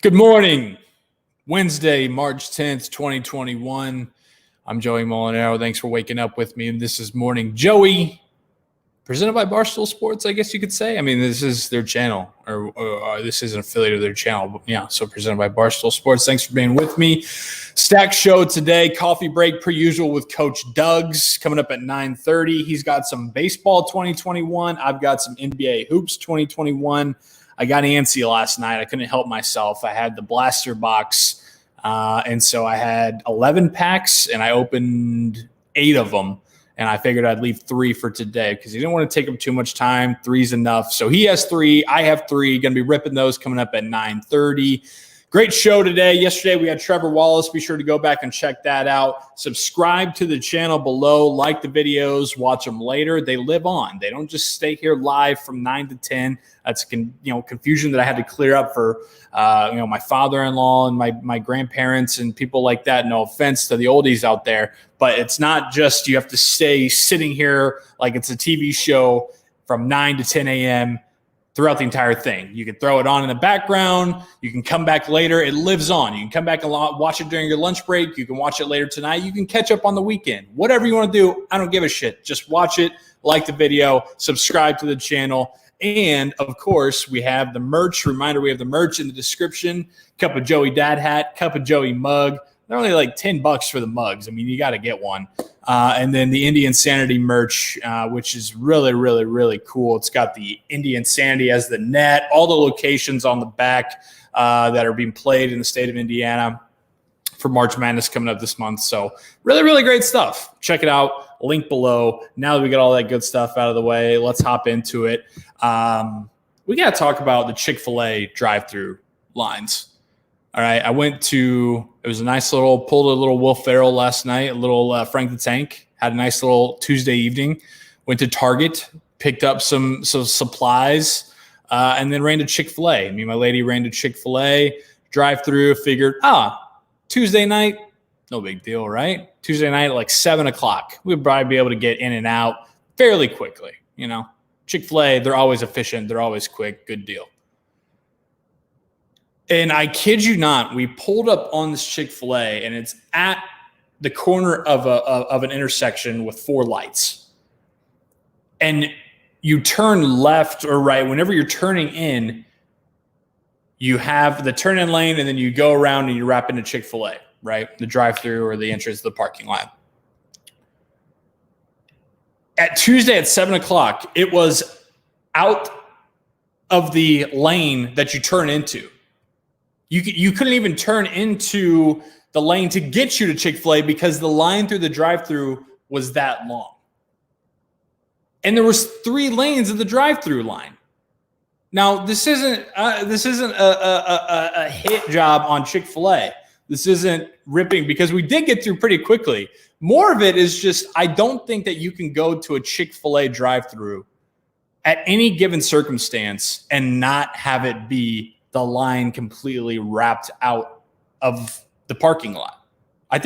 Good morning. Wednesday, March 10th, 2021. I'm Joey Molinaro. Thanks for waking up with me. And this is Morning Joey, presented by Barstool Sports, I guess you could say. I mean, this is their channel, or this is an affiliate of their channel. But yeah, so presented by Barstool Sports. Thanks for being with me. Stack show today. Coffee break per usual with Coach Doug's coming up at 9:30. He's got some baseball 2021. I've got some NBA hoops 2021. I got antsy last night. I couldn't help myself. I had the blaster box, and so I had 11 packs, and I opened 8 of them, and I figured I'd leave 3 for today because he didn't want to take up too much time. 3's enough. So he has 3. I have 3. Going to be ripping those coming up at 9:30. Great show today. Yesterday, we had Trevor Wallace. Be sure to go back and check that out. Subscribe to the channel below. Like the videos. Watch them later. They live on. They don't just stay here live from 9 to 10. That's confusion that I had to clear up for my father-in-law and my grandparents and people like that. No offense to the oldies out there, but it's not just you have to stay sitting here like it's a TV show from 9 to 10 a.m. throughout the entire thing. You can throw it on in the background. You can come back later. It lives on. You can come back and watch it during your lunch break. You can watch it later tonight. You can catch up on the weekend. Whatever you want to do, I don't give a shit. Just watch it, like the video, subscribe to the channel. And, of course, we have the merch. Reminder, we have the merch in the description. Cup of Joey dad hat, Cup of Joey mug. They're only like $10 for the mugs. I mean, you got to get one. And then the Indian Sanity merch, which is really, really, really cool. It's got the Indian Sanity as the net, all the locations on the back that are being played in the state of Indiana for March Madness coming up this month. So really, really great stuff. Check it out. Link below. Now that we got all that good stuff out of the way, let's hop into it. We got to talk about the Chick Fil A drive-through lines. All right, it was a nice pulled a little Will Ferrell last night, a little Frank the Tank, had a nice little Tuesday evening, went to Target, picked up some supplies, and then ran to Chick Fil A. Me and my lady ran to Chick Fil A, drive-through, figured, Tuesday night, no big deal, right? Tuesday night at like 7 o'clock. We'd probably be able to get in and out fairly quickly, Chick Fil A, they're always efficient, they're always quick, good deal. And I kid you not, we pulled up on this Chick Fil A, and it's at the corner of an intersection with 4 lights. And you turn left or right. Whenever you're turning in, you have the turn-in lane, and then you go around and you wrap into Chick Fil A, right? The drive-through or the entrance to the parking lot. At Tuesday at 7 o'clock, it was out of the lane that you turn into. You couldn't even turn into the lane to get you to Chick Fil A because the line through the drive-through was that long. And there was 3 lanes of the drive-through line. Now, this isn't a hit job on Chick Fil A. This isn't ripping because we did get through pretty quickly. More of it is just I don't think that you can go to a Chick Fil A drive-through at any given circumstance and not have it be the line completely wrapped out of the parking lot. I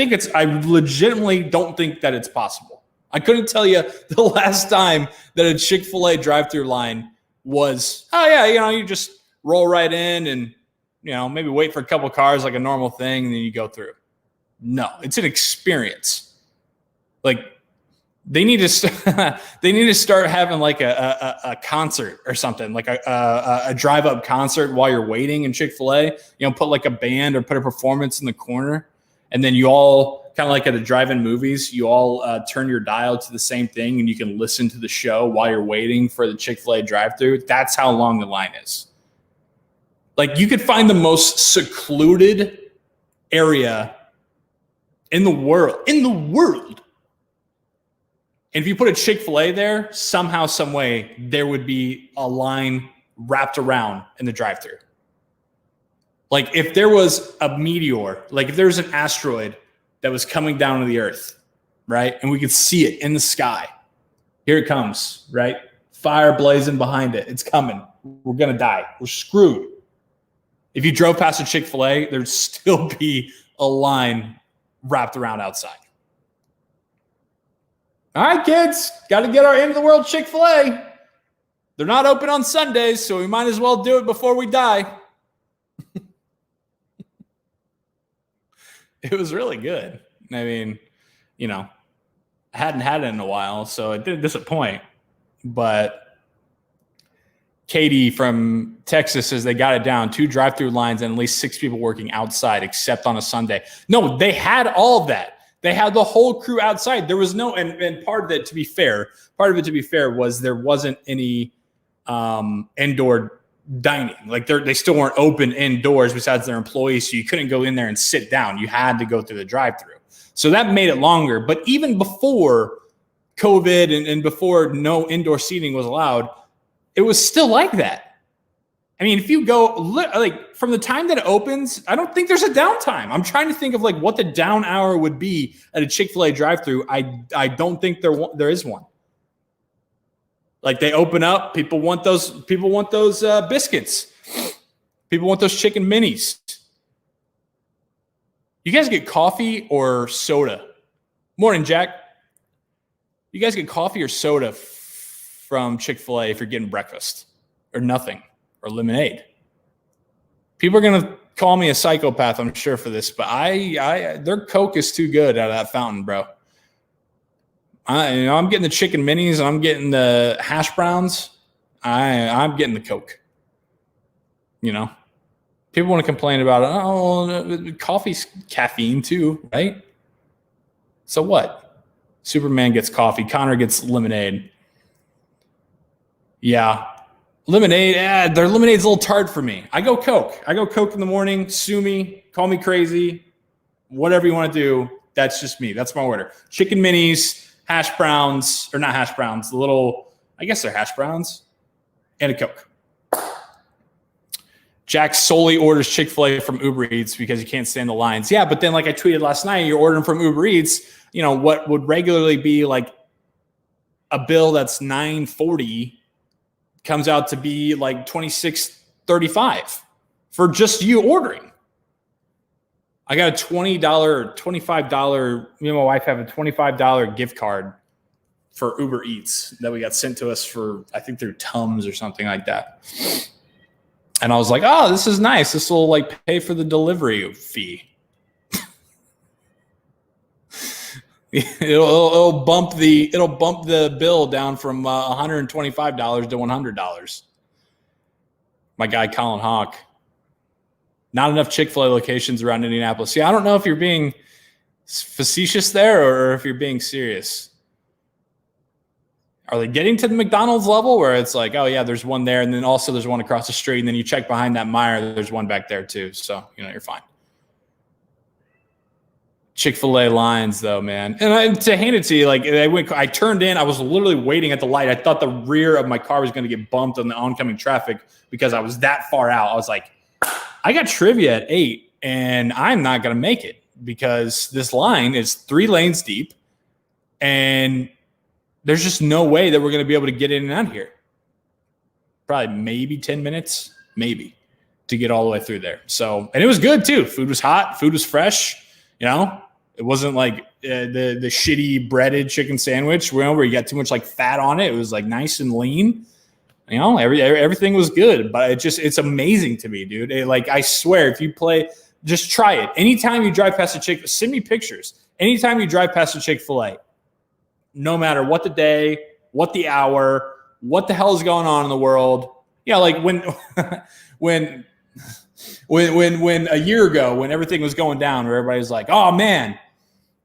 legitimately don't think that it's possible. I couldn't tell you the last time that a Chick Fil A drive-through line was, you just roll right in and, maybe wait for a couple cars like a normal thing and then you go through. No, it's an experience. Like, They need to start having like a concert or something, like a drive-up concert while you're waiting in Chick Fil A. Put like a band or put a performance in the corner, and then you all kind of like at the drive-in movies. You all turn your dial to the same thing, and you can listen to the show while you're waiting for the Chick Fil A drive-through. That's how long the line is. Like you could find the most secluded area in the world. And if you put a Chick Fil A there, somehow, some way, there would be a line wrapped around in the drive-thru. Like if there was a meteor, like if there was an asteroid that was coming down to the earth, right? And we could see it in the sky. Here it comes, right? Fire blazing behind it. It's coming. We're going to die. We're screwed. If you drove past a Chick Fil A, there'd still be a line wrapped around outside. All right, kids, got to get our end of the world Chick Fil A. They're not open on Sundays, so we might as well do it before we die. It was really good. I mean, you know, I hadn't had it in a while, so it didn't disappoint. But Katie from Texas says they got it down, 2 drive-through lines and at least 6 people working outside, except on a Sunday. No, they had all of that. They had the whole crew outside. There was no, and part of it, to be fair, was there wasn't any indoor dining. Like they still weren't open indoors besides their employees, so you couldn't go in there and sit down. You had to go through the drive-through. So that made it longer. But even before COVID and before no indoor seating was allowed, it was still like that. I mean, if you go like from the time that it opens, I don't think there's a downtime. I'm trying to think of like what the down hour would be at a Chick Fil A drive-through. I don't think there is one. Like they open up, people want those biscuits. People want those chicken minis. You guys get coffee or soda? Morning, Jack. You guys get coffee or soda from Chick Fil A if you're getting breakfast, or nothing, or lemonade? People are gonna call me a psychopath, I'm sure, for this, but their Coke is too good out of that fountain, bro. I'm getting the chicken minis and I'm getting the hash browns. I'm getting the Coke. You know, people want to complain about it. Oh, coffee's caffeine too, right? So what? Superman gets coffee. Connor gets lemonade. Yeah. Lemonade, their lemonade's a little tart for me. I go Coke. In the morning. Sue me. Call me crazy. Whatever you want to do. That's just me. That's my order. Chicken minis, hash browns, or not hash browns, the little, I guess they're hash browns, and a Coke. Jack solely orders Chick Fil A from Uber Eats because he can't stand the lines. Yeah, but then like I tweeted last night, you're ordering from Uber Eats, you know, what would regularly be like a bill that's $9.40 comes out to be like $26.35 for just you ordering. I got a $20 or $25, me and my wife have a $25 gift card for Uber Eats that we got sent to us for, I think through Tums or something like that. And I was like, oh, this is nice. This will like pay for the delivery fee. It'll bump the bill down from $125 to $100. My guy Colin Hawk. Not enough Chick Fil A locations around Indianapolis. See, I don't know if you're being facetious there or if you're being serious. Are they getting to the McDonald's level where it's like, oh yeah, there's one there, and then also there's one across the street, and then you check behind that Meijer, there's one back there too. So you're fine. Chick Fil A lines though, man. And to hand it to you, like I turned in, I was literally waiting at the light. I thought the rear of my car was going to get bumped on the oncoming traffic because I was that far out. I was like, I got trivia at 8 and I'm not going to make it because this line is 3 lanes deep and there's just no way that we're going to be able to get in and out here. Probably maybe 10 minutes, maybe, to get all the way through there. So, and it was good too. Food was hot. Food was fresh. It wasn't like the shitty breaded chicken sandwich where you got too much like fat on it. It was like nice and lean. Everything was good, but it's amazing to me, dude. I swear, if you just try it. Anytime you drive past a Chick-fil-A, send me pictures. Anytime you drive past a Chick-fil-A, no matter what the day, what the hour, what the hell is going on in the world. Yeah, like when a year ago, when everything was going down, where everybody's like, oh man,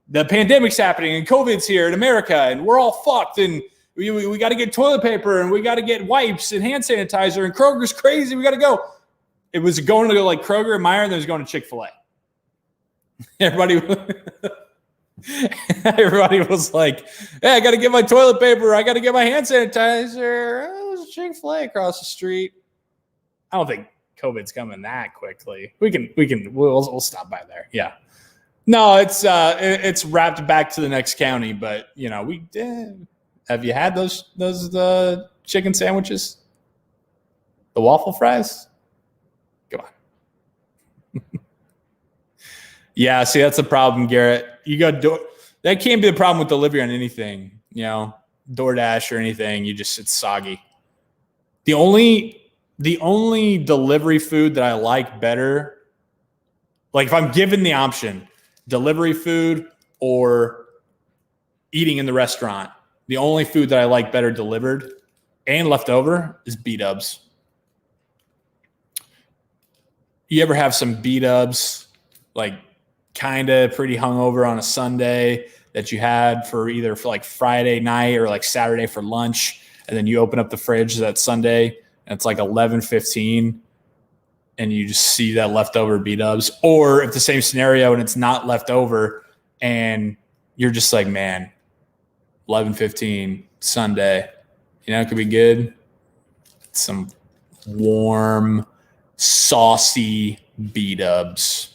the pandemic's happening and COVID's here in America and we're all fucked and we got to get toilet paper and we got to get wipes and hand sanitizer and Kroger's crazy. We got to go. It was going to go like Kroger and Meijer, and then it was going to Chick Fil A. Everybody was like, hey, I got to get my toilet paper. I got to get my hand sanitizer. Oh, there's Chick Fil A across the street. I don't think COVID's coming that quickly. We'll stop by there. Yeah. No, it's wrapped back to the next county, but we did. Have you had those chicken sandwiches? The waffle fries? Come on. Yeah, see, that's the problem, Garrett. You got that can't be the problem with delivery on anything, DoorDash or anything. It's soggy. The only delivery food that I like better, like if I'm given the option, delivery food or eating in the restaurant. The only food that I like better delivered and left over is B-dubs. You ever have some B-dubs, like kind of pretty hungover on a Sunday that you had for either for like Friday night or like Saturday for lunch, and then you open up the fridge that Sunday and it's like 11:15 and you just see that leftover B-dubs? Or if the same scenario and it's not leftover and you're just like, man, 11:15 Sunday, it could be good. Some warm, saucy B-dubs.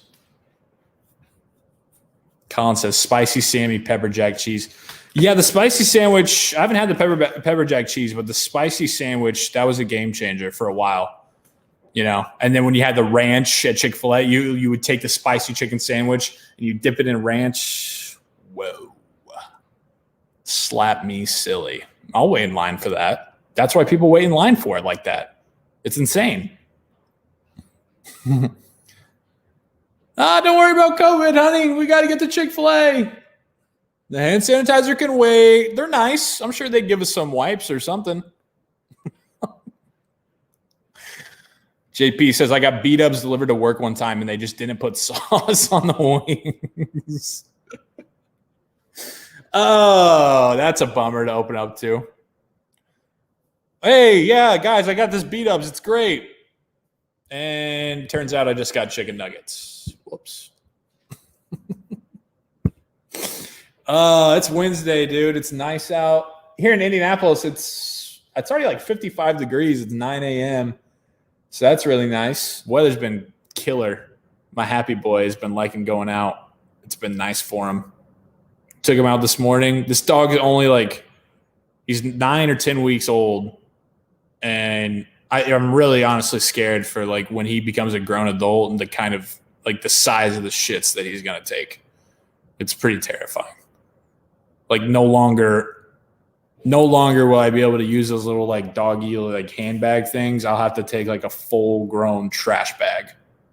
Colin says spicy Sammy pepper jack cheese. Yeah, the spicy sandwich, I haven't had the pepper jack cheese, but the spicy sandwich, that was a game changer for a while. And then when you had the ranch at Chick Fil A, you would take the spicy chicken sandwich and you dip it in ranch. Whoa. Slap me silly. I'll wait in line for that. That's why people wait in line for it like that. It's insane. Don't worry about COVID, honey. We got to get to Chick Fil A. The hand sanitizer can wait. They're nice. I'm sure they'd give us some wipes or something. JP says, I got B-dubs delivered to work one time and they just didn't put sauce on the wings. Oh, that's a bummer to open up to. Hey, yeah, guys, I got this B-dubs. It's great. And turns out I just got chicken nuggets. Whoops. It's Wednesday, dude. It's nice out. Here in Indianapolis, it's already like 55 degrees. It's 9 a.m. So that's really nice. Weather's been killer. My happy boy has been liking going out. It's been nice for him. Took him out this morning. This dog is only he's 9 or 10 weeks old. And I'm really honestly scared for when he becomes a grown adult and the kind of the size of the shits that he's going to take. It's pretty terrifying. No longer will I be able to use those little doggy handbag things. I'll have to take a full grown trash bag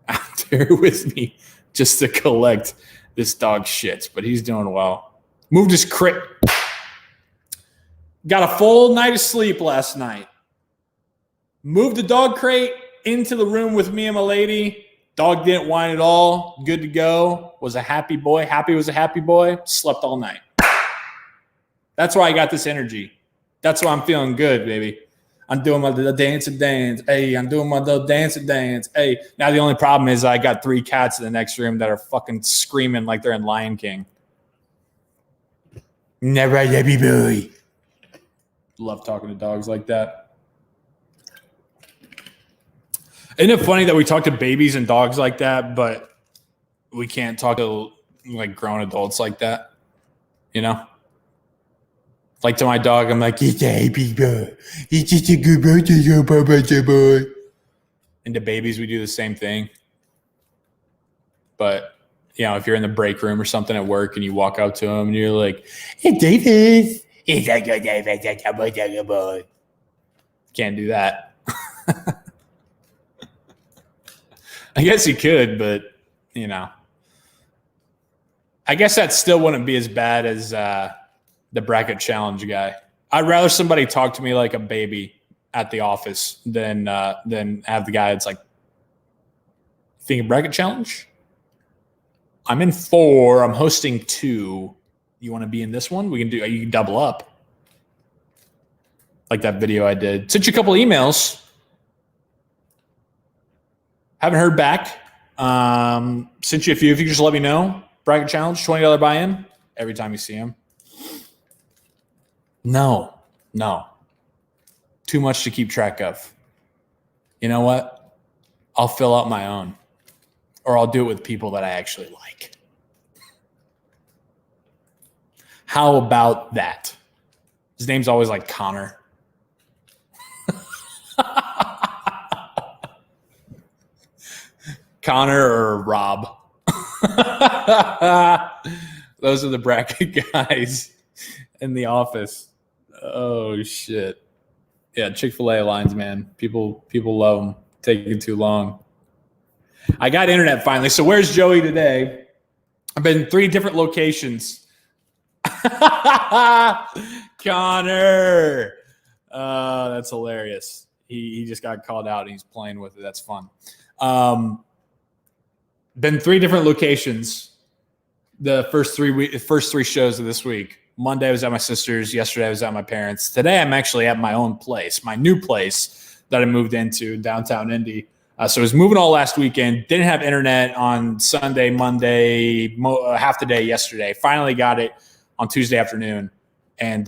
out there with me just to collect this dog's shits. But he's doing well. Moved his crate. Got a full night of sleep last night. Moved the dog crate into the room with me and my lady. Dog didn't whine at all. Good to go. Was a happy boy. Happy was a happy boy. Slept all night. That's why I got this energy. That's why I'm feeling good, baby. I'm doing my dance. Hey, I'm doing my dance. Hey, now the only problem is I got 3 cats in the next room that are fucking screaming like they're in Lion King. Never a happy boy. Love talking to dogs like that. Isn't it funny that we talk to babies and dogs like that, but we can't talk to grown adults like that? To my dog, I'm like, it's a happy boy. It's just a good boy. And to babies, we do the same thing. But, if you're in the break room or something at work and you walk out to them and you're like, hey, Davis. It's a good boy. Can't do that. I guess you could, but, I guess that still wouldn't be as bad as the bracket challenge guy. I'd rather somebody talk to me like a baby at the office than have the guy that's thinking bracket challenge? I'm in 4. I'm hosting 2. You want to be in this one? You can double up. Like that video I did. Sent you a couple emails. Haven't heard back. Sent you a few. If you could just let me know. Bracket challenge, $20 buy-in every time you see him. No. Too much to keep track of. You know what? I'll fill out my own. Or I'll do it with people that I actually like. How about that? His name's always Connor. Connor or Rob. Those are the bracket guys in the office. Oh, shit. Yeah, Chick Fil A lines, man. People love them. Taking too long. I got internet finally. So where's Joey today? I've been 3 different locations. Connor. That's hilarious. He just got called out and he's playing with it. That's fun. Been 3 different locations the first 3 shows of this week. Monday I was at my sister's. Yesterday I was at my parents'. Today I'm actually at my own place, my new place that I moved into downtown Indy. So I was moving all last weekend. Didn't have internet on Sunday, Monday, half the day yesterday. Finally got it on Tuesday afternoon. And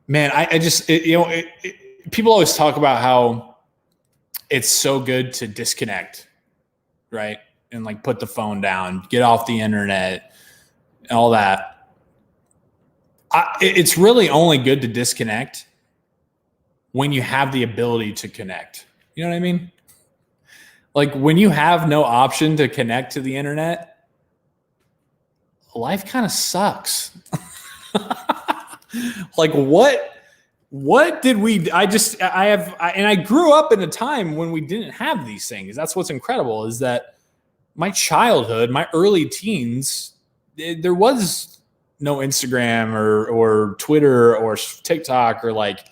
man, I just people always talk about how it's so good to disconnect, right? And like put the phone down, get off the internet, and all that. It's really only good to disconnect when you have the ability to connect. You know what I mean? Like when you have no option to connect to the internet, life kind of sucks. Like what did we, I grew up in a time when we didn't have these things. That's what's incredible is that my childhood, my early teens, there was no Instagram or Twitter or TikTok or like,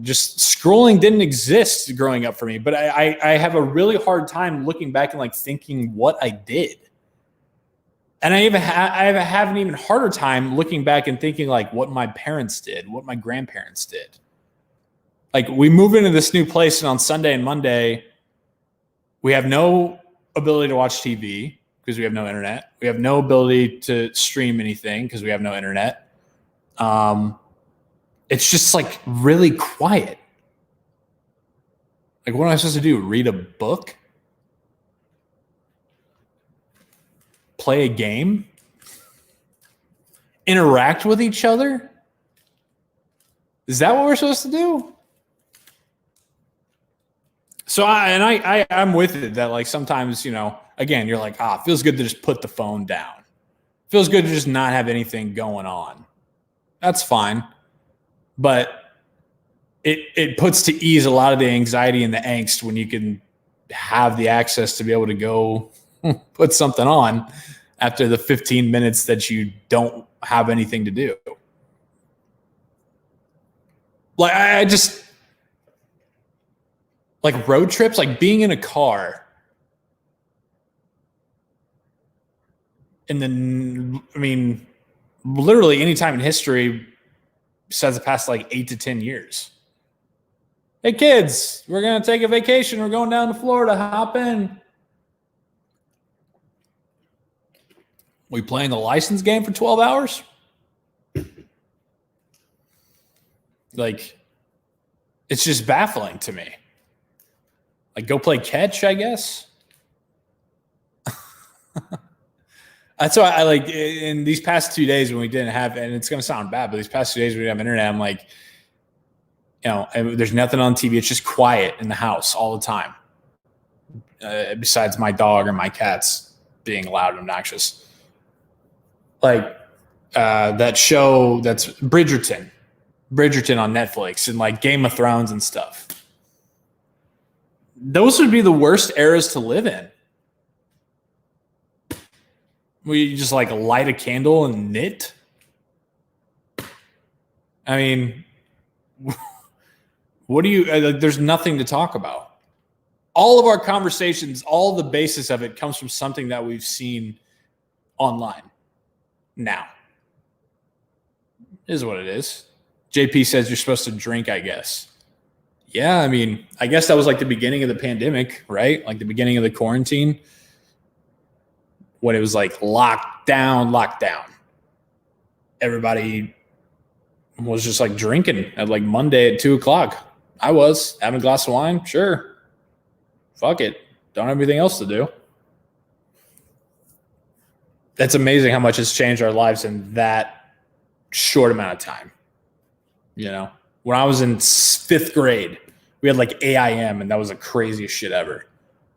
just scrolling didn't exist growing up for me. But I have a really hard time looking back and like thinking what I did. And I have an even harder time looking back and thinking like what my parents did, what my grandparents did. Like we move into this new place and on Sunday and Monday, we have no ability to watch TV because we have no internet. We have no ability to stream anything because we have no internet. It's just like really quiet. Like what am I supposed to do? Read a book? Play a game? Interact with each other? Is that what we're supposed to do? So I'm with it that like sometimes, again, you're like, it feels good to just put the phone down. Feels good to just not have anything going on. That's fine. But it puts to ease a lot of the anxiety and the angst when you can have the access to be able to go put something on after the 15 minutes that you don't have anything to do. Like I just like road trips, like being in a car. And then, literally any time in history besides the past like 8 to 10 years. Hey kids, we're going to take a vacation. We're going down to Florida. Hop in. We playing the license game for 12 hours? Like, it's just baffling to me. Like, go play catch, I guess. That's why I like in these past 2 days when we didn't have, and it's going to sound bad, but these past 2 days when we didn't have internet, I'm like, there's nothing on TV. It's just quiet in the house all the time. Besides my dog or my cats being loud and obnoxious. Like that show that's Bridgerton on Netflix and like Game of Thrones and stuff. Those would be the worst eras to live in. Where you just like light a candle and knit. I mean, what do you, there's nothing to talk about. All of our conversations, all the basis of it comes from something that we've seen online. Now, is what it is. JP says you're supposed to drink, I guess. Yeah, I guess that was like the beginning of the pandemic, right? Like the beginning of the quarantine. When it was like lockdown. Everybody was just like drinking at like Monday at 2:00. I was having a glass of wine. Sure. Fuck it. Don't have anything else to do. That's amazing how much has changed our lives in that short amount of time. When I was in 5th grade, we had like AIM and that was the craziest shit ever.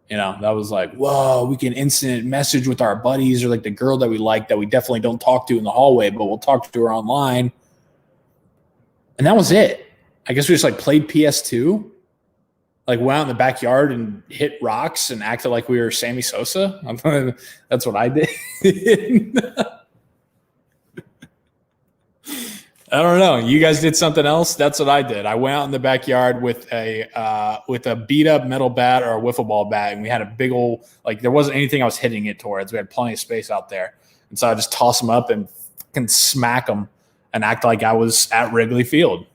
That was like, whoa, we can instant message with our buddies or like the girl that we like that we definitely don't talk to in the hallway, but we'll talk to her online. And that was it. I guess we just like played PS2. Like went out in the backyard and hit rocks and acted like we were Sammy Sosa. That's what I did. I don't know. You guys did something else. That's what I did. I went out in the backyard with a beat up metal bat or a wiffle ball bat, and we had a big old there wasn't anything I was hitting it towards. We had plenty of space out there, and so I just toss them up and fucking smack them and act like I was at Wrigley Field,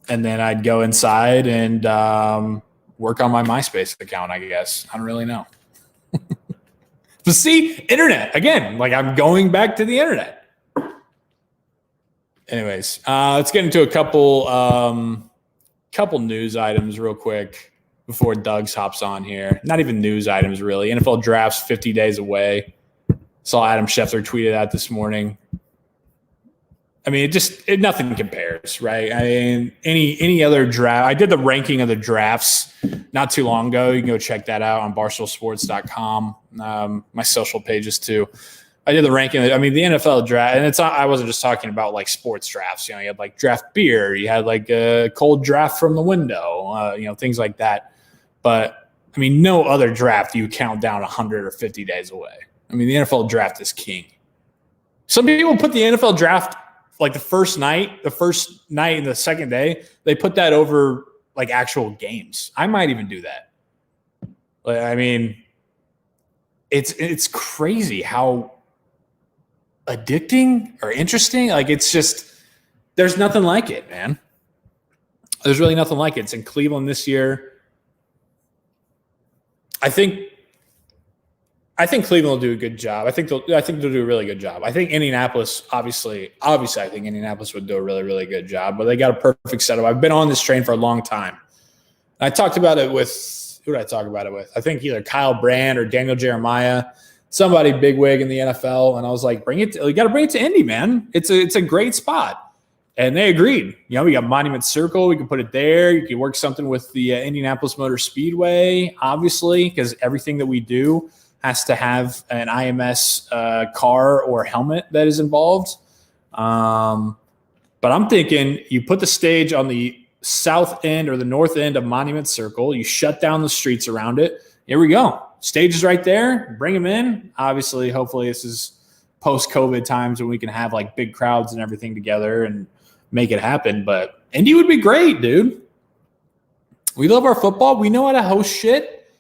And then I'd go inside and work on my MySpace account. I guess I don't really know. But see, internet again. Like I'm going back to the internet. Anyways, let's get into a couple news items real quick before Doug's hops on here. Not even news items, really. NFL draft's 50 days away. Saw Adam Schefter tweeted that this morning. I mean, nothing compares, right? I mean, any other draft. I did the ranking of the drafts not too long ago. You can go check that out on barstoolsports.com. My social pages too. I did the ranking. I mean, the NFL draft, and I wasn't just talking about like sports drafts. You had like draft beer. You had like a cold draft from the window. Things like that. But I mean, no other draft you count down 100 or 50 days away. I mean, the NFL draft is king. Some people put the NFL draft like the first night and the second day. They put that over like actual games. I might even do that. I mean, it's crazy how addicting or interesting. Like it's just, there's nothing like it, man. There's really nothing like it. It's in Cleveland this year. I think Cleveland will do a good job. I think they'll do a really good job. I think Indianapolis, obviously, I think Indianapolis would do a really, really good job, but they got a perfect setup. I've been on this train for a long time. I talked about it with, who did I talk about it with? I think either Kyle Brand or Daniel Jeremiah, somebody bigwig in the NFL. And I was like, you got to bring it to Indy, man. It's a great spot. And they agreed. We got Monument Circle. We can put it there. You can work something with the Indianapolis Motor Speedway, obviously, because everything that we do has to have an IMS car or helmet that is involved. But I'm thinking you put the stage on the south end or the north end of Monument Circle. You shut down the streets around it. Here we go. Stage is right there. Bring them in. Obviously, hopefully this is post-COVID times when we can have like big crowds and everything together and make it happen. But Indy would be great, dude. We love our football. We know how to host shit.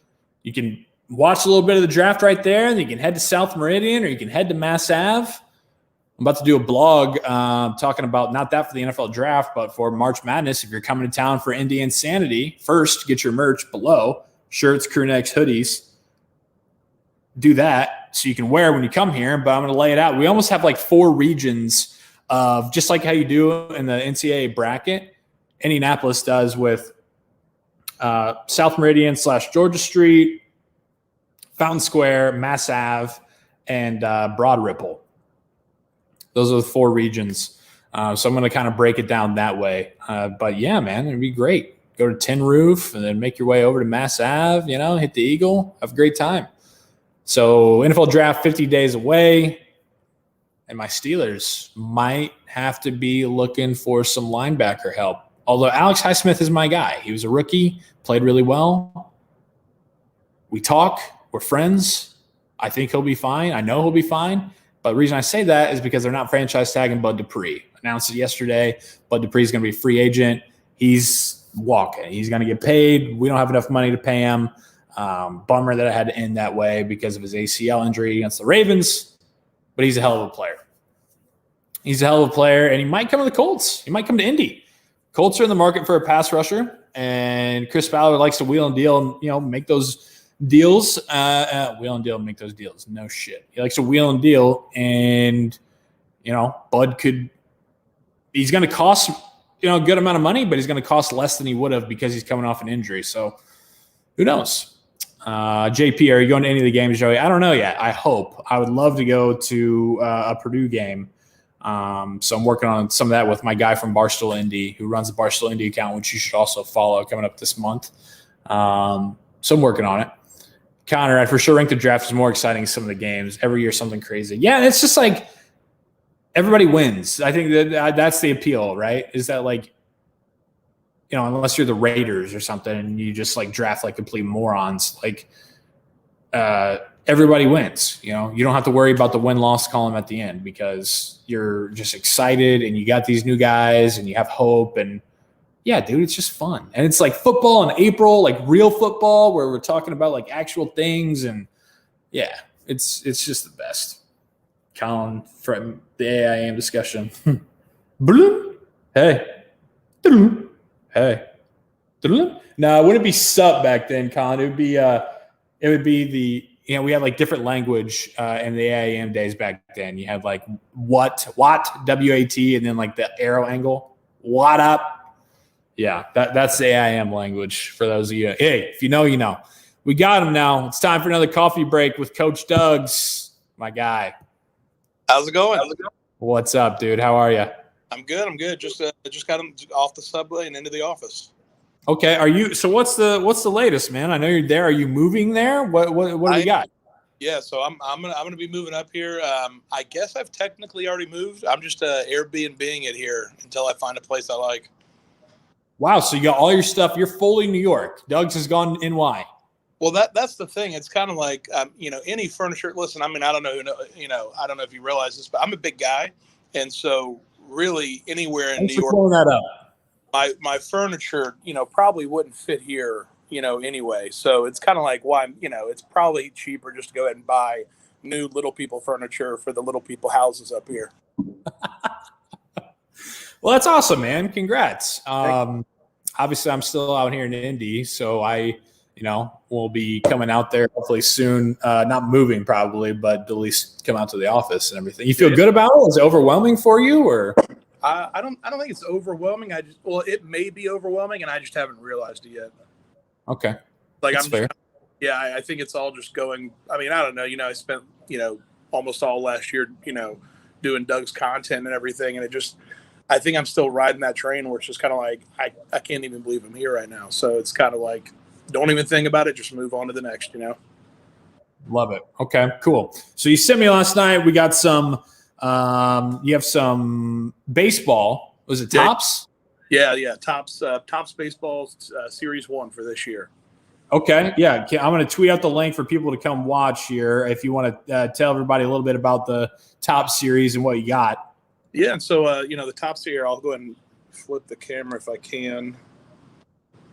You can watch a little bit of the draft right there, and you can head to South Meridian or you can head to Mass Ave. I'm about to do a blog talking about not that for the NFL draft, but for March Madness. If you're coming to town for Indy Insanity, first get your merch below. Shirts, crew necks, hoodies. Do that so you can wear when you come here, but I'm going to lay it out. We almost have like 4 regions of just like how you do in the NCAA bracket. Indianapolis does with South Meridian / Georgia Street, Fountain Square, Mass Ave, and Broad Ripple. Those are the 4 regions. So I'm going to kind of break it down that way. But yeah, man, it'd be great. Go to Tin Roof and then make your way over to Mass Ave, hit the Eagle, have a great time. So NFL draft 50 days away, and my Steelers might have to be looking for some linebacker help. Although Alex Highsmith is my guy. He was a rookie, played really well. We talk, we're friends. I think he'll be fine. I know he'll be fine. But the reason I say that is because they're not franchise tagging Bud Dupree. Announced it yesterday. Bud Dupree is going to be a free agent. He's walking. He's going to get paid. We don't have enough money to pay him. Bummer that it had to end that way because of his ACL injury against the Ravens, but he's a hell of a player. He's a hell of a player, and he might come to the Colts. He might come to Indy. Colts are in the market for a pass rusher, and Chris Ballard likes to wheel and deal and, make those deals. Wheel and deal and make those deals. No shit. He likes to wheel and deal, and, Bud he's going to cost, a good amount of money, but he's going to cost less than he would have because he's coming off an injury. So who knows? JP, are you going to any of the games, Joey? I don't know yet. I hope. I would love to go to a Purdue game. So I'm working on some of that with my guy from Barstool Indy, who runs the Barstool Indy account, which you should also follow coming up this month. So I'm working on it. Connor, I for sure rank the draft as more exciting than some of the games. Every year something crazy. Yeah, it's just like everybody wins. I think that's the appeal, right? Is that like unless you're the Raiders or something and you just like draft like complete morons, like everybody wins. You don't have to worry about the win-loss column at the end because you're just excited and you got these new guys and you have hope. And yeah, dude, it's just fun. And it's like football in April, like real football where we're talking about like actual things. And yeah, it's just the best. Colin from the AIM discussion. Bloom. Hey. Hey. No, it wouldn't be sup back then, Colin. It would be the, we had like different language in the AIM days back then. You had like what, W-A-T, and then like the arrow angle. What up? Yeah, that's the AIM language for those of you. Hey, if you know, you know. We got him now. It's time for another coffee break with Coach Doug's, my guy. How's it going? What's up, dude? How are you? I'm good. Just got him off the subway and into the office. Okay. Are you? So what's the latest, man? I know you're there. Are you moving there? What do we got? Yeah. So I'm gonna be moving up here. I guess I've technically already moved. I'm just Airbnb-ing it here until I find a place I like. Wow. So you got all your stuff. You're fully New York. Doug's has gone NY. Well, that's the thing. It's kind of like, any furniture. Listen, I mean, I don't know, I don't know if you realize this, but I'm a big guy. And so really anywhere in New York, that up. my furniture, probably wouldn't fit here, anyway. So it's kind of like why, it's probably cheaper just to go ahead and buy new little people furniture for the little people houses up here. Well, that's awesome, man. Congrats. Obviously I'm still out here in Indy, so I we'll be coming out there hopefully soon. Not moving probably, but at least come out to the office and everything. You feel good about it? Is it overwhelming for you, or? I don't think it's overwhelming. It may be overwhelming, and I just haven't realized it yet. Okay, like that's fair. I think it's all just going. I mean, I don't know. I spent almost all last year doing Doug's content and everything, and I think I'm still riding that train where it's just kind of like I can't even believe I'm here right now. So it's kind of like, don't even think about it. Just move on to the next, Love it. Okay, cool. So you sent me last night. We got some, you have some baseball. Was it Tops? Yeah. Tops baseball series 1 for this year. Okay. Yeah. I'm going to tweet out the link for people to come watch here. If you want to tell everybody a little bit about the Top series and what you got. Yeah. And so, the Tops here, I'll go ahead and flip the camera if I can.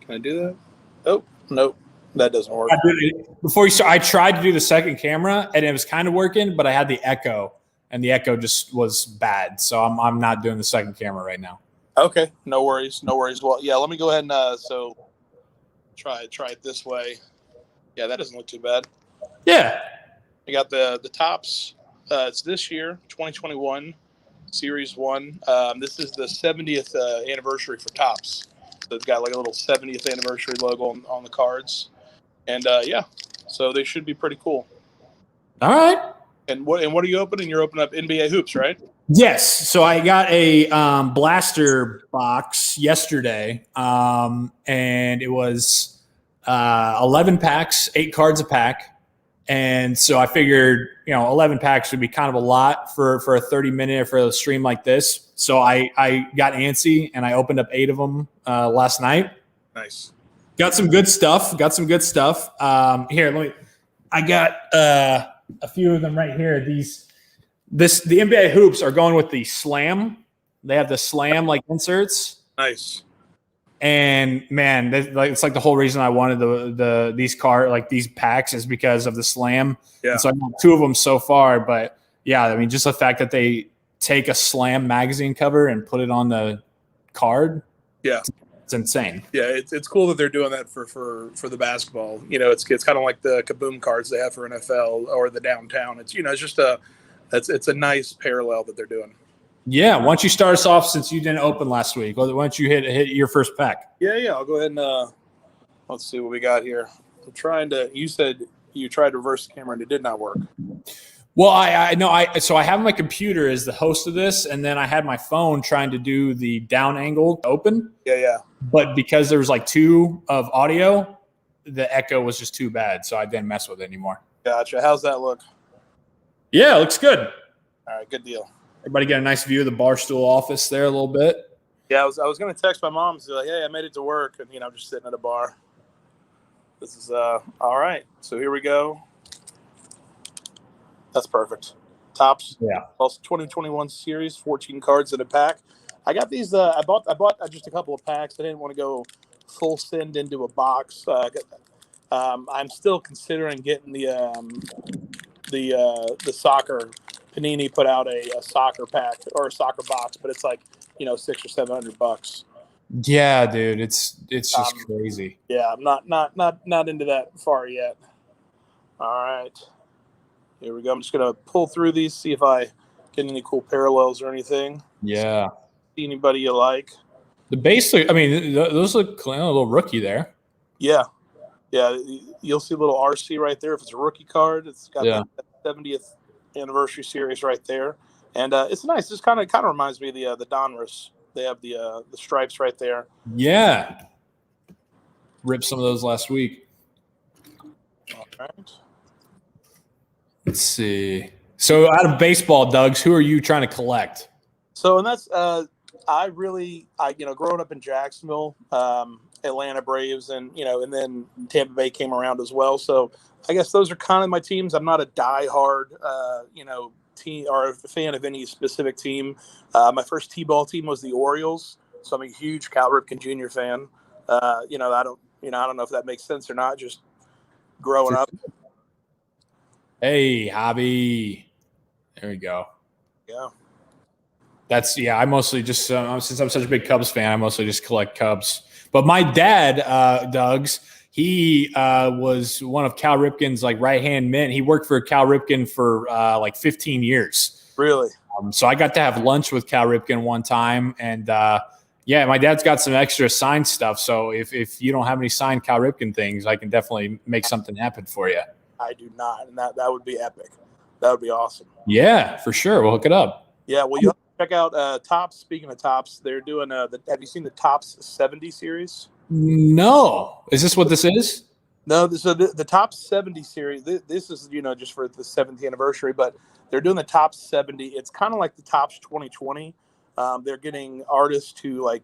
Can I do that? Oh, nope, that doesn't work. Before you start, I tried to do the second camera and it was kind of working, but I had the echo and the echo just was bad. So I'm not doing the second camera right now. Okay, no worries. Well, yeah, let me go ahead and so try it this way. Yeah, that doesn't look too bad. Yeah, I got the Tops. It's this year, 2021, Series 1. This is the 70th anniversary for Tops. So it's got like a little 70th anniversary logo on the cards. And so they should be pretty cool. All right. And what are you opening? You're opening up NBA hoops, right? Yes. So I got a blaster box yesterday, and it was 11 packs, 8 cards a pack. And so I figured, 11 packs would be kind of a lot for a 30-minute for a stream like this. So I got antsy and I opened up 8 of them last night. Nice. Got some good stuff. Here, I got a few of them right here. The NBA hoops are going with the Slam. They have the Slam like inserts. Nice. And man, it's like the whole reason I wanted these packs is because of the Slam. Yeah. And so I got 2 of them so far, but yeah, I mean, just the fact that they take a Slam magazine cover and put it on the card. Yeah. It's insane. Yeah. It's cool that they're doing that for the basketball. It's kind of like the Kaboom cards they have for NFL or the downtown. It's, it's just it's a nice parallel that they're doing. Yeah, why don't you start us off since you didn't open last week? Why don't you hit your first pack? Yeah, I'll go ahead and let's see what we got here. I'm trying to. You said you tried to reverse the camera and it did not work. Well, I know. So I have my computer as the host of this, and then I had my phone trying to do the down angle open. Yeah. But because there was like 2 of audio, the echo was just too bad, so I didn't mess with it anymore. Gotcha. How's that look? Yeah, it looks good. All right, good deal. Everybody get a nice view of the Barstool office there a little bit. Yeah, I was going to text my mom and say, like, hey, I made it to work. And, I'm just sitting at a bar. This is all right. So here we go. That's perfect. Tops. Yeah. Also 2021 series, 14 cards in a pack. I got these. I bought just a couple of packs. I didn't want to go full send into a box. I'm still considering getting the soccer. Panini put out a soccer pack or a soccer box, but it's like $600 or $700. Yeah, dude, it's just crazy. Yeah, I'm not into that far yet. All right, here we go. I'm just gonna pull through these, see if I get any cool parallels or anything. Yeah. See anybody you like? The base, I mean, those look a little rookie there. Yeah. You'll see a little RC right there. If it's a rookie card, it's got the 70th anniversary series right there, and it's nice. This kind of reminds me of the Donruss. They have the stripes right there. Yeah. Ripped some of those last week. All right. Let's see. So out of baseball, Dougs, who are you trying to collect? So, and that's growing up in Jacksonville, Atlanta Braves, and and then Tampa Bay came around as well. So I guess those are kind of my teams. I'm not a diehard, team or a fan of any specific team. My first T-ball team was the Orioles, so I'm a huge Cal Ripken Jr. fan. I don't know if that makes sense or not. Just growing up. Hey, hobby. There we go. Yeah. I mostly just since I'm such a big Cubs fan, I mostly just collect Cubs. But my dad, Dougs, he was one of Cal Ripken's right hand men. He worked for Cal Ripken for 15 years. Really? So I got to have lunch with Cal Ripken one time, and my dad's got some extra signed stuff. So if you don't have any signed Cal Ripken things, I can definitely make something happen for you. I do not, and that would be epic. That would be awesome. Yeah, for sure. We'll hook it up. Yeah, well, you check out Tops. Speaking of Tops, they're doing have you seen the Tops 70 series? No. Is this what this is? No, so the Tops 70 series, this is, just for the 70th anniversary, but they're doing the Tops 70. It's kind of like the Tops 2020. They're getting artists to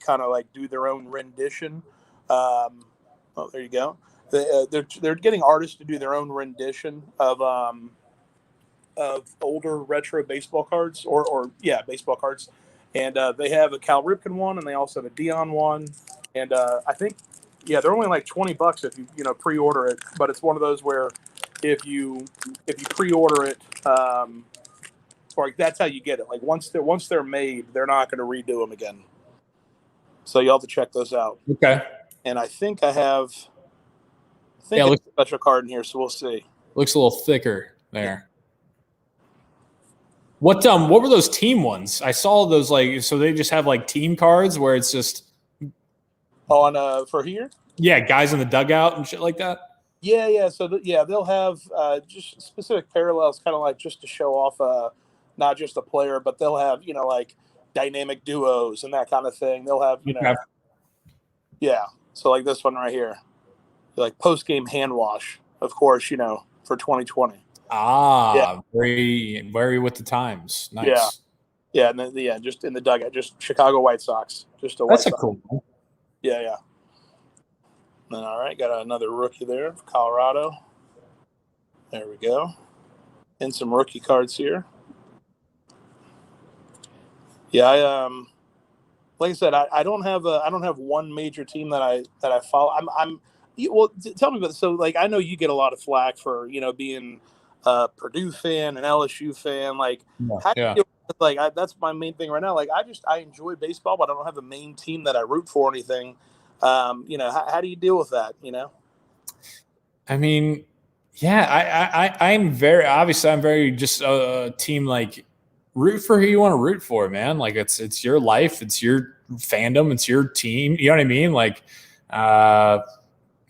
do their own rendition. There you go. They're getting artists to do their own rendition of older retro baseball cards or baseball cards, and they have a Cal Ripken one, and they also have a Dion one, and I think they're only like $20 if you pre-order it, but it's one of those where if you pre-order it, or that's how you get it. Like once they're made, they're not going to redo them again. So you'll have to check those out. Okay. And I think I have. A special card in here, so we'll see. Looks a little thicker there. What were those team ones? I saw those so they just have team cards where it's just on for here. Yeah, guys in the dugout and shit like that. Yeah. So they'll have just specific parallels, kind of just to show off not just a player, but they'll have dynamic duos and that kind of thing. They'll have So this one right here. Post-game hand wash, of course, for 2020. Very, very with the times. Nice. Yeah, and then, just in the dugout, just Chicago White Sox. Just a That's White a cool one. Yeah. Then, all right, got another rookie there for Colorado. There we go. And some rookie cards here. Yeah, like I said, I don't have one major team that I follow. Well, tell me about this. So, I know you get a lot of flack for being a Purdue fan, an LSU fan. How do you deal with, that's my main thing right now. I enjoy baseball, but I don't have a main team that I root for or anything. How do you deal with that? I mean, I'm very just a team root for who you want to root for, man. It's your life, it's your fandom, it's your team. You know what I mean?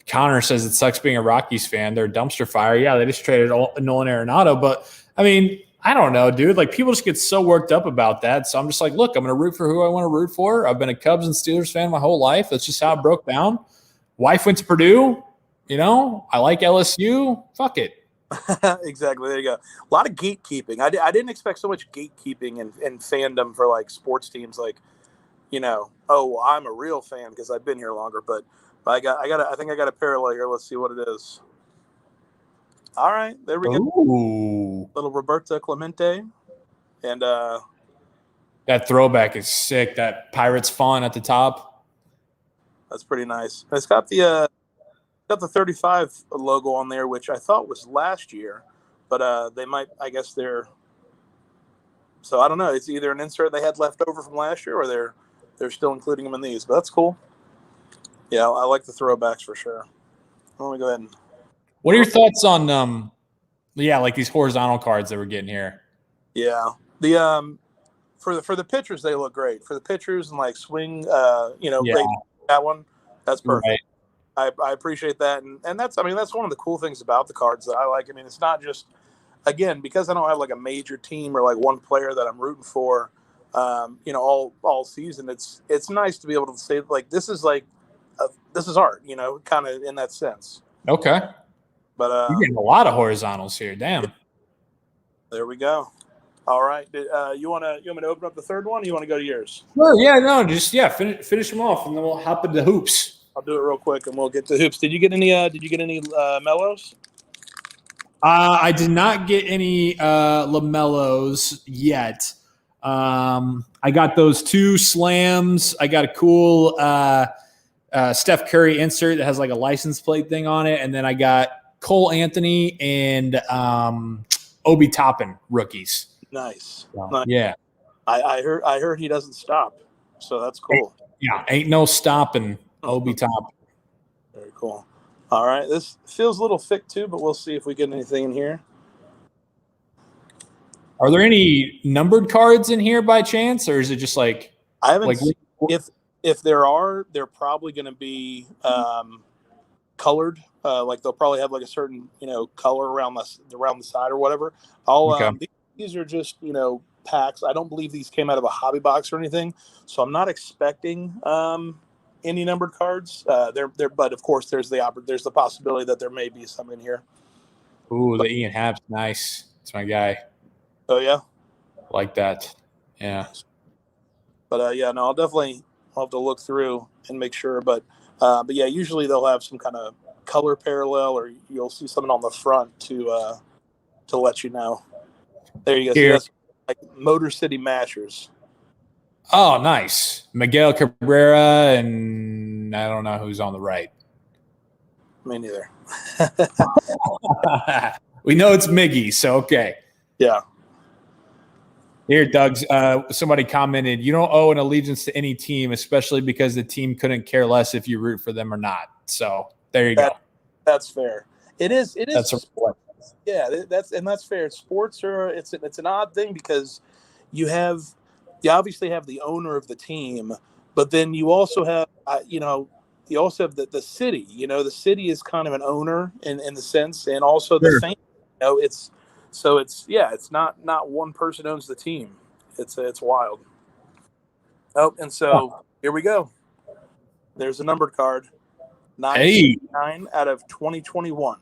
Connor says it sucks being a Rockies fan. They're a dumpster fire. Yeah, they just traded Nolan Arenado. But, I mean, I don't know, dude. People just get so worked up about that. So I'm just look, I'm going to root for who I want to root for. I've been a Cubs and Steelers fan my whole life. That's just how it broke down. Wife went to Purdue. I like LSU. Fuck it. Exactly. There you go. A lot of gatekeeping. I didn't expect so much gatekeeping and fandom for sports teams. I'm a real fan because I've been here longer. But I think I got a parallel here. Let's see what it is. All right, there we go. Ooh. Little Roberto Clemente, and That throwback is sick. That Pirates font at the top. that's pretty nice. It's got the 35 logo on there, which I thought was last year, but they might. I guess they're. So I don't know. It's either an insert they had left over from last year, or they're still including them in these. But that's cool. Yeah, I like the throwbacks for sure. Let me go ahead and. What are your thoughts on like these horizontal cards that we're getting here? Yeah, the for the pitchers they look great. For the pitchers and like swing, that one, that's perfect. Right. I appreciate that, and that's that's one of the cool things about the cards that I like. I mean, it's not just because I don't have like a major team or like one player that I'm rooting for, all season. It's nice to be able to say like this is art, kind of in that sense. Okay. But you're getting a lot of horizontals here. Damn. There we go. All right. You want me to open up the third one? Or you want to go to yours? Sure. Yeah. No. Just finish them off, and then we'll hop into hoops. I'll do it real quick, and we'll get to hoops. Did you get any? Mellows? I did not get any LaMelos yet. I got those 2 slams. I got a cool Steph Curry insert that has like a license plate thing on it, and then I got Cole Anthony and Obi Toppin rookies. Nice. Nice. Yeah. I heard he doesn't stop, so that's cool. Ain't no stopping Obi Toppin. Very cool. All right, this feels a little thick too, but we'll see if we get anything in here. Are there any numbered cards in here by chance, or is it just like I haven't? If there are, they're probably going to be colored. Like they'll probably have like a certain color around the side or whatever. These are just packs. I don't believe these came out of a hobby box or anything, so I'm not expecting any numbered cards. But of course there's the possibility that there may be some in here. Ooh, the Ian Happ's nice. It's my guy. Oh yeah, like that. Yeah. But I'll have to look through and make sure. But yeah, usually they'll have some kind of color parallel, or you'll see something on the front to let you know. There you go. So that's like Motor City Mashers. Oh, nice. Miguel Cabrera, and I don't know who's on the right. Me neither. We know it's Miggy, so okay. Yeah. Here, Doug's. Somebody commented, "You don't owe an allegiance to any team, especially because the team couldn't care less if you root for them or not." So there you go. That's fair. It is. That's that's fair. Sports it's an odd thing because you obviously have the owner of the team, but then you also have you also have the city. The city is kind of an owner in the sense, and also the fan. It's not one person owns the team. It's wild. Oh, and so here we go. There's a numbered card. 9 out of 2021.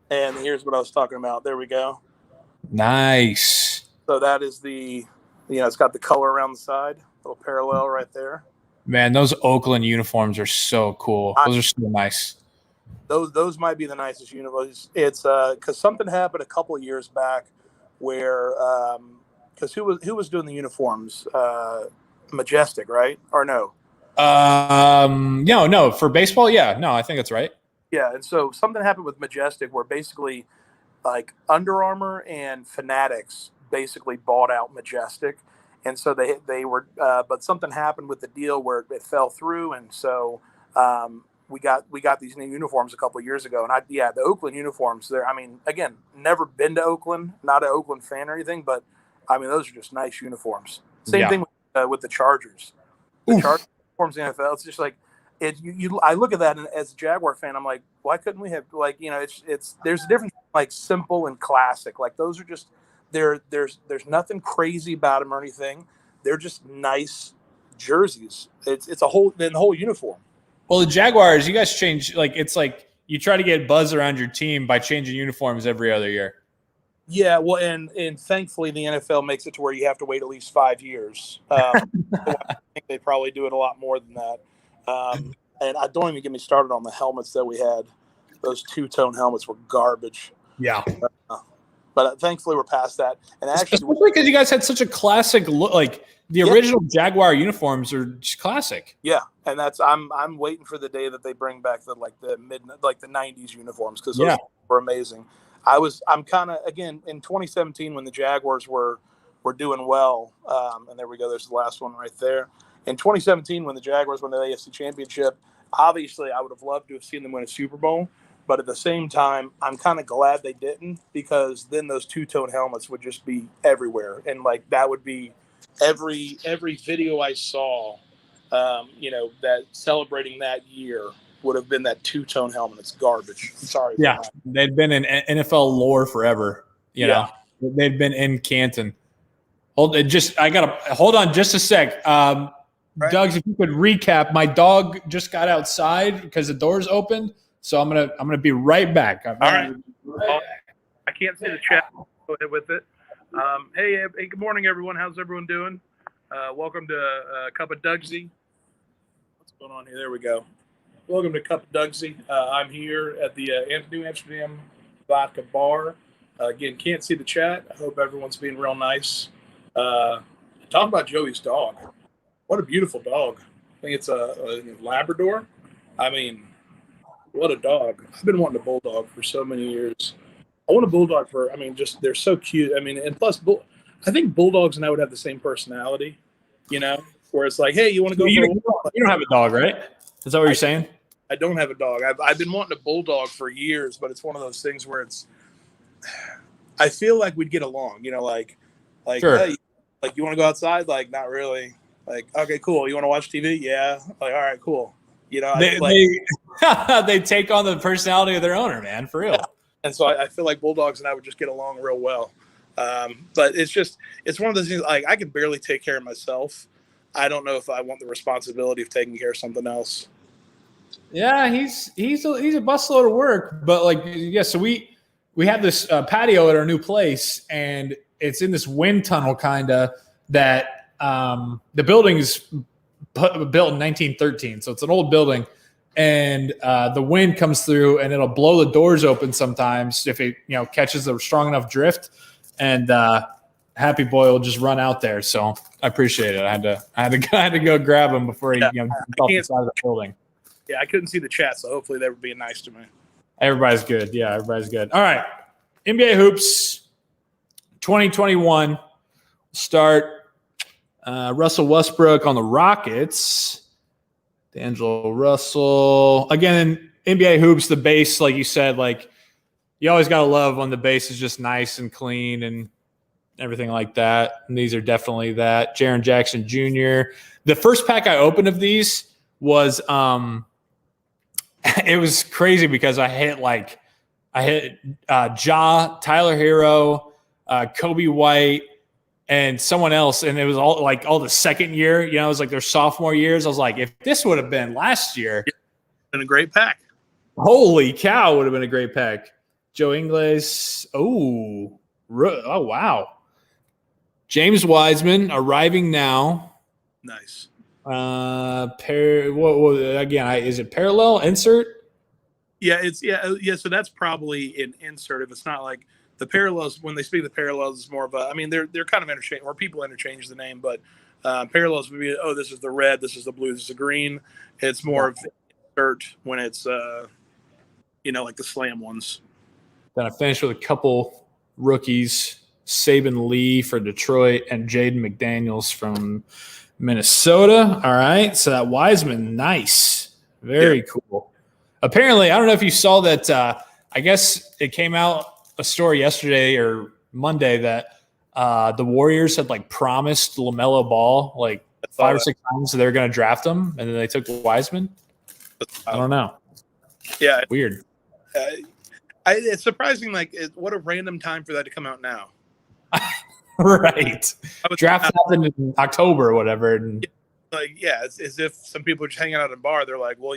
And here's what I was talking about. There we go. Nice. So that is it's got the color around the side, little parallel right there. Man, those Oakland uniforms are so cool. Those are so nice. Those might be the nicest uniforms. It's because something happened a couple of years back where because who was doing the uniforms? Majestic, right? Or no? No, for baseball, yeah. No, I think that's right. Yeah, and so something happened with Majestic where basically like Under Armour and Fanatics basically bought out Majestic, and so they were but something happened with the deal where it fell through, and so we got these new uniforms a couple of years ago, and the Oakland uniforms there. I mean, again, never been to Oakland, not an Oakland fan or anything, but I mean those are just nice uniforms. Same thing with the Chargers. The Chargers uniforms in the NFL, it's just like I look at that, and as a Jaguar fan, I'm like, why couldn't we have it's there's a difference like simple and classic. Like those are just there's nothing crazy about them or anything. They're just nice jerseys. It's the whole uniform. Well, the Jaguars, you guys change it's like you try to get buzz around your team by changing uniforms every other year. Yeah, well, and thankfully the NFL makes it to where you have to wait at least 5 years. I think they probably do it a lot more than that. And I don't even get me started on the helmets that we had. Those two-tone helmets were garbage. Yeah. But thankfully we're past that. And actually, especially because you guys had such a classic look. Like the original Jaguar uniforms are just classic. Yeah, and that's I'm waiting for the day that they bring back the the 90s uniforms, because those were amazing. I'm kind of, again, in 2017 when the Jaguars were doing well, and there we go. There's the last one right there. In 2017 when the Jaguars won the AFC Championship, obviously I would have loved to have seen them win a Super Bowl. But at the same time, I'm kind of glad they didn't, because then those two-tone helmets would just be everywhere, and like that would be every video I saw, that celebrating that year would have been that two-tone helmet. It's garbage. I'm sorry. Yeah, they'd been in NFL lore forever. You know, they'd been in Canton. Hold on just a sec. Right. Doug, if you could recap. My dog just got outside because the doors opened. So I'm gonna be right back. All right. I can't see the chat. Go ahead with it. Hey, good morning, everyone. How's everyone doing? Welcome to a Cup of Dugsy. What's going on here? There we go. Welcome to Cup of Dugsy. I'm here at the New Amsterdam Vodka Bar. Again, can't see the chat. I hope everyone's being real nice. Talk about Joey's dog. What a beautiful dog. I think it's a Labrador. I mean, what a dog. I've been wanting a bulldog for so many years. I want a bulldog they're so cute. I mean, and plus, I think bulldogs and I would have the same personality, where it's like, hey, you want to go you don't have a dog, right? Is that what you're saying? I don't have a dog. I've been wanting a bulldog for years, but it's one of those things where I feel like we'd get along, sure. Hey, like, you want to go outside? Like, not really. Like, okay, cool. You want to watch TV? Yeah. Like, all right, cool. They take on the personality of their owner, man, for real. Yeah. And so I feel like bulldogs and I would just get along real well. But it's one of those things, like, I can barely take care of myself. I don't know if I want the responsibility of taking care of something else. Yeah, he's a busload of work, but so we have this patio at our new place, and it's in this wind tunnel that the building is built in 1913, so it's an old building, and the wind comes through and it'll blow the doors open sometimes if it catches a strong enough drift, and Happy Boy will just run out there. So I appreciate it. I had to go grab him before he jumped off the side of the building. Yeah, I couldn't see the chat, so hopefully they were being nice to me. Everybody's good. Yeah, everybody's good. All right, NBA hoops 2021 start. Russell Westbrook on the Rockets. D'Angelo Russell. Again, in NBA hoops, the base, like you said, you always got to love when the base is just nice and clean and everything like that. And these are definitely that. Jaren Jackson Jr. The first pack I opened of these was it was crazy because I hit Ja, Tyler Hero, Kobe White, and someone else, and it was all the second year. It was like their sophomore years. I was like, if this would have been last year, been a great pack. Holy cow, would have been a great pack. Joe Ingles. Oh wow. James Wiseman arriving now. Nice. Is it parallel insert? Yeah, So that's probably an insert. If it's not like the parallels, when they speak of the parallels, it's more of they're kind of interchange, or people interchange the name, but parallels would be, this is the red, this is the blue, this is the green. It's more of insert when it's like the slam ones. Then I finished with a couple rookies: Saban Lee for Detroit and Jaden McDaniels from Minnesota. All right, so that Wiseman, nice, very cool. Apparently, I don't know if you saw that. I guess it came out a story yesterday or Monday that the Warriors had promised LaMelo Ball 5 or 6 times they're going to draft him, and then they took Wiseman. I don't know. Yeah, weird. It's surprising. What a random time for that to come out now. Right. Draft happened in October or whatever. And it's as if some people are just hanging out at a bar. They're like, well,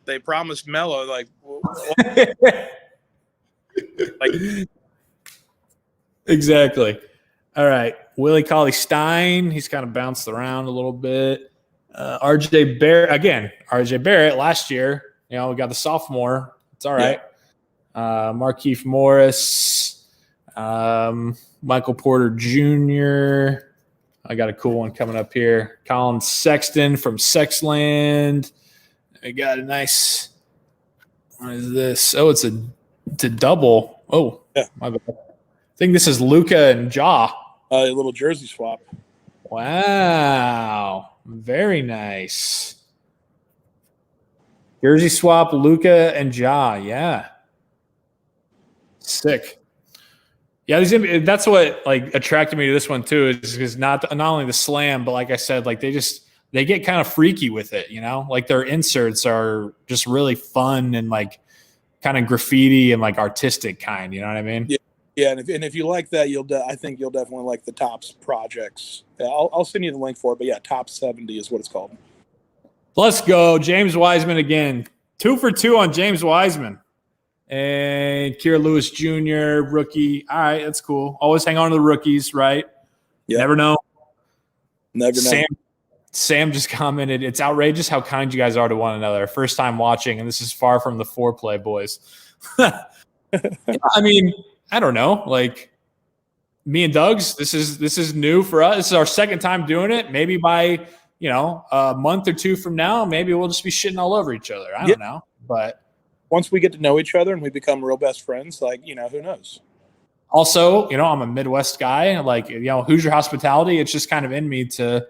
they promised Melo Exactly. All right. Willie Cauley-Stein. He's kind of bounced around a little bit. RJ Barrett. Again, RJ Barrett last year. We got the sophomore. It's all right. Markeith Morris. Michael Porter Jr. I got a cool one coming up here. Colin Sexton from Sexland. I got a nice. What is this? Oh, it's a double. Oh, yeah. My bad. I think this is Luca and Ja. A little jersey swap. Wow. Very nice. Jersey swap, Luca and Ja. Yeah. Sick. Yeah, that's what attracted me to this one too, is because not only the slam, but like I said, they get kind of freaky with it, like their inserts are just really fun and kind of graffiti and artistic kind, you know what I mean? Yeah, and if you like that, I think you'll definitely like the Tops projects. Yeah, I'll send you the link for it, but yeah, Top 70 is what it's called. Let's go, James Wiseman again. 2 for 2 on James Wiseman. And Kira Lewis Jr., rookie. All right, that's cool. Always hang on to the rookies, right? Yeah. Never know. Never know. Sam just commented, it's outrageous how kind you guys are to one another. First time watching, and this is far from the foreplay, boys. I mean, I don't know. Me and Doug's, this is new for us. This is our second time doing it. Maybe by, a month or two from now, maybe we'll just be shitting all over each other. I don't know. But once we get to know each other and we become real best friends, who knows? Also, I'm a Midwest guy. Hoosier hospitality, it's just kind of in me to,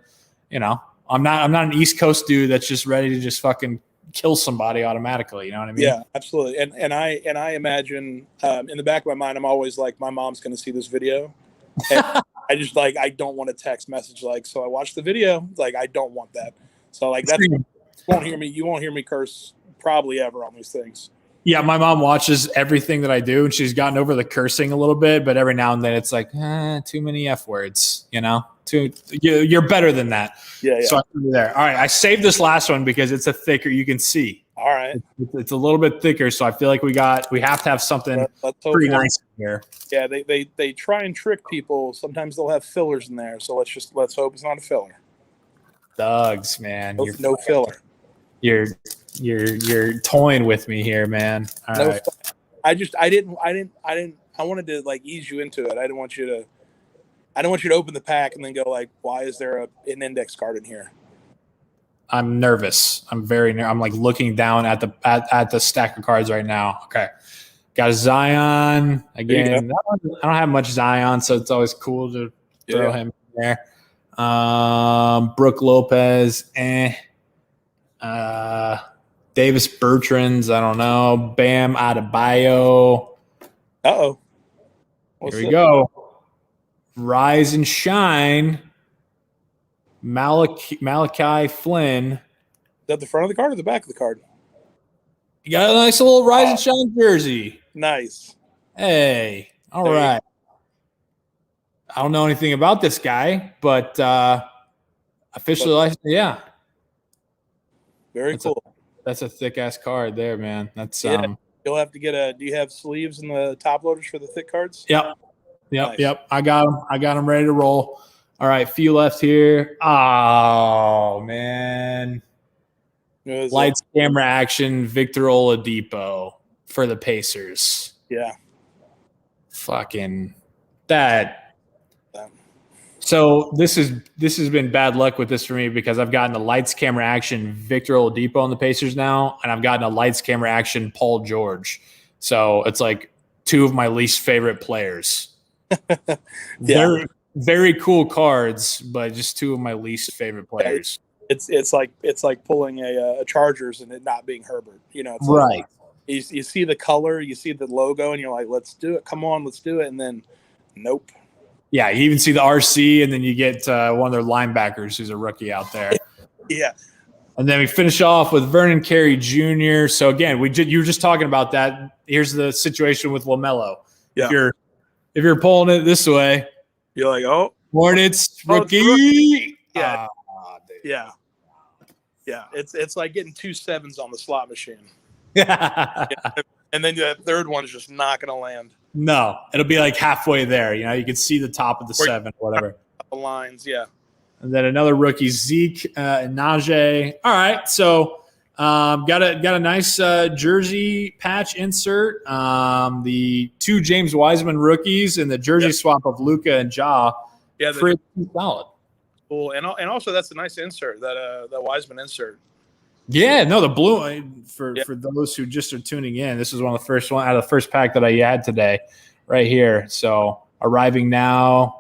I'm not an East Coast dude that's just ready to just fucking kill somebody automatically. You know what I mean? Yeah, absolutely. And I imagine in the back of my mind, I'm always like, my mom's going to see this video. And I just I don't want a text message so I watched the video. I don't want that. So that's you won't hear me curse probably ever on these things. Yeah, my mom watches everything that I do, and she's gotten over the cursing a little bit, but every now and then it's too many F words, You're better than that. Yeah. So I'm there. All right, I saved this last one because it's a thicker. You can see. All right. It's a little bit thicker, so I feel like we have to have something pretty nice in here. Yeah, they try and trick people. Sometimes they'll have fillers in there, so let's hope it's not a filler. Thugs, man. No filler. You're toying with me here, man. All right. I wanted to ease you into it. I didn't want you to open the pack and then go why is there an index card in here? I'm nervous. I'm very nervous. I'm looking down at the stack of cards right now. Okay. Got a Zion again. I don't have much Zion, so it's always cool to throw him in there. Brooke Lopez, Davis Bertrands, I don't know. Bam Adebayo. Uh-oh. Here we go. Rise and shine. Malachi Flynn. Is that the front of the card or the back of the card? You got a nice little Rise and shine jersey. Nice. Hey. All right. I don't know anything about this guy, but officially, yeah. Very cool. That's a thick ass card there, man. That's You'll have to get do you have sleeves in the top loaders for the thick cards? Yep. Nice. Yep. I got them ready to roll. All right, few left here. Oh man. Lights, camera, action, Victor Oladipo for the Pacers. Yeah. Fucking that. So this has been bad luck with this for me because I've gotten a lights, camera, action Victor Oladipo on the Pacers now, and I've gotten a lights, camera, action Paul George. So it's two of my least favorite players. They're very cool cards, but just two of my least favorite players. It's like pulling a Chargers and it not being Herbert. It's right. You see the color, you see the logo, and you're like, let's do it. Come on, let's do it. And then, nope. Yeah, you even see the RC, and then you get one of their linebackers who's a rookie out there. Yeah. And then we finish off with Vernon Carey Jr. So again, you were just talking about that. Here's the situation with LaMelo. Yeah. If you're pulling it this way, you're like, oh, Hornets rookie. Yeah. Yeah. Yeah. It's like getting 2 7s on the slot machine. Yeah. And then that third one's just not going to land. No, it'll be like halfway there. You know, you can see the top of the 7 or whatever. The lines, yeah. And then another rookie, Zeke and Najee. All right, so got a nice jersey patch insert. The 2 James Wiseman rookies and the jersey swap of Luka and Ja. Yeah, pretty solid. Cool, and also that's a nice insert, that Wiseman insert. Yeah, no, the blue for those who just are tuning in. This is one of the first one out of the first pack that I had today, right here. So arriving now.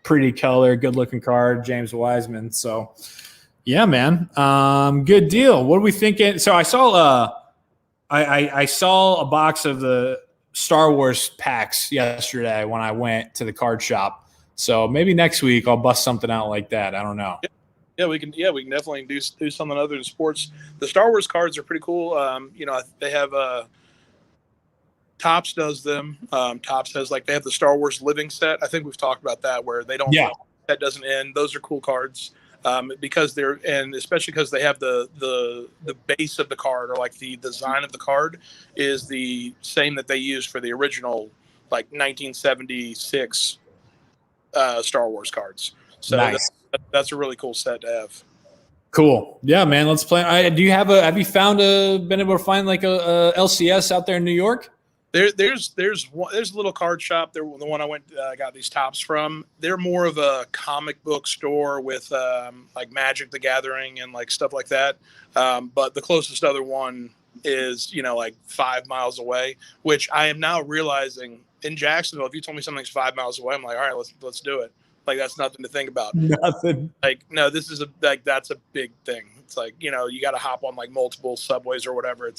Pretty color, good looking card, James Wiseman. So, yeah, man, good deal. What are we thinking? So I saw I saw a box of the Star Wars packs yesterday when I went to the card shop. So maybe next week I'll bust something out like that. I don't know. Yeah, we can definitely do something other than sports. The Star Wars cards are pretty cool. They have Topps does them. Topps has they have the Star Wars living set. I think we've talked about that, where they don't. Yeah. That doesn't end. Those are cool cards because especially because they have the base of the card, or the design of the card is the same that they used for the original 1976 Star Wars cards. So nice. That's a really cool set to have. Cool. Yeah, man. Let's play. Have you been able to find a LCS out there in New York? There's a little card shop there. The one I got these Topps from. They're more of a comic book store with Magic the Gathering and stuff like that. But the closest other one is 5 miles away, which I am now realizing in Jacksonville. If you told me something's 5 miles away, I'm like, all right, let's do it. That's nothing to think about. Nothing. No, this is that's a big thing. It's you got to hop on multiple subways or whatever.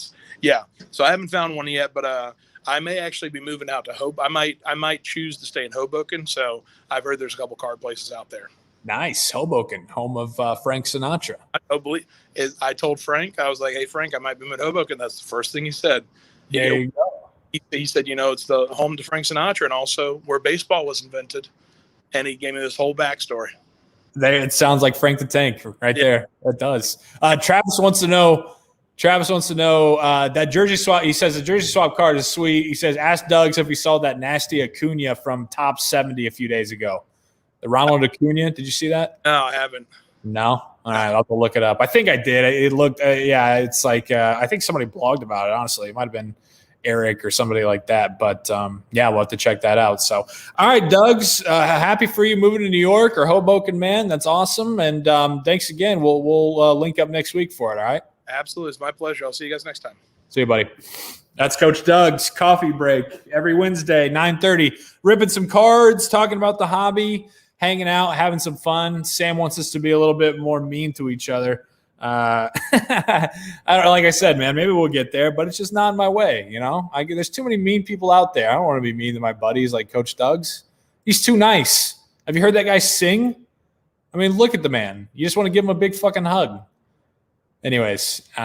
So I haven't found one yet, but I may actually be moving out to Hoboken. I might choose to stay in Hoboken. So I've heard there's a couple card places out there. Nice. Hoboken, home of Frank Sinatra. I told Frank, I was like, hey, Frank, I might be moving to Hoboken. That's the first thing he said. There you go. He said, it's the home to Frank Sinatra and also where baseball was invented. And he gave me this whole backstory. It sounds like Frank the Tank right there. It does. Travis wants to know that jersey swap. He says the jersey swap card is sweet. He says, ask Doug's if he saw that nasty Acuna from Top 70 a few days ago. The Ronald Acuna. Did you see that? No, I haven't. No? All right. I'll have to look it up. I think I did. It looked, it's I think somebody blogged about it, honestly. It might have been Eric or somebody like that. But, we'll have to check that out. So, all right, Doug's, happy for you moving to New York or Hoboken, man. That's awesome. And thanks again. We'll link up next week for it, all right? Absolutely. It's my pleasure. I'll see you guys next time. See you, buddy. That's Coach Doug's coffee break every Wednesday, 9:30. Ripping some cards, talking about the hobby, hanging out, having some fun. Sam wants us to be a little bit more mean to each other. I don't know, like I said, man, maybe we'll get there, but it's just not in my way, there's too many mean people out there. I don't want to be mean to my buddies like Coach Doug's. He's too nice. Have you heard that guy sing? I mean, look at the man. You just want to give him a big fucking hug. Anyways, all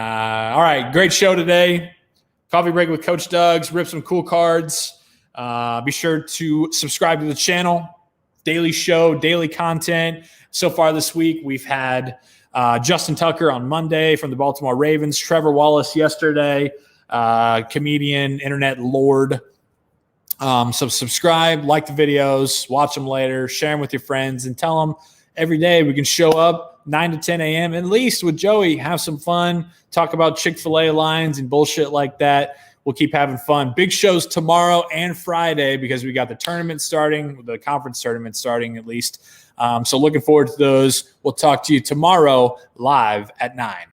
right, great show today. Coffee break with Coach Doug's. Rip some cool cards. Be sure to subscribe to the channel. Daily show, daily content. So far this week, we've had Justin Tucker on Monday from the Baltimore Ravens, Trevor Wallace yesterday, comedian, internet lord. So subscribe, like the videos, watch them later, share them with your friends, and tell them every day we can show up 9 to 10 a.m. at least with Joey, have some fun, talk about Chick Fil A lines and bullshit like that. We'll keep having fun. Big shows tomorrow and Friday because we got the tournament starting, the conference tournament starting at least. So looking forward to those. We'll talk to you tomorrow live at 9.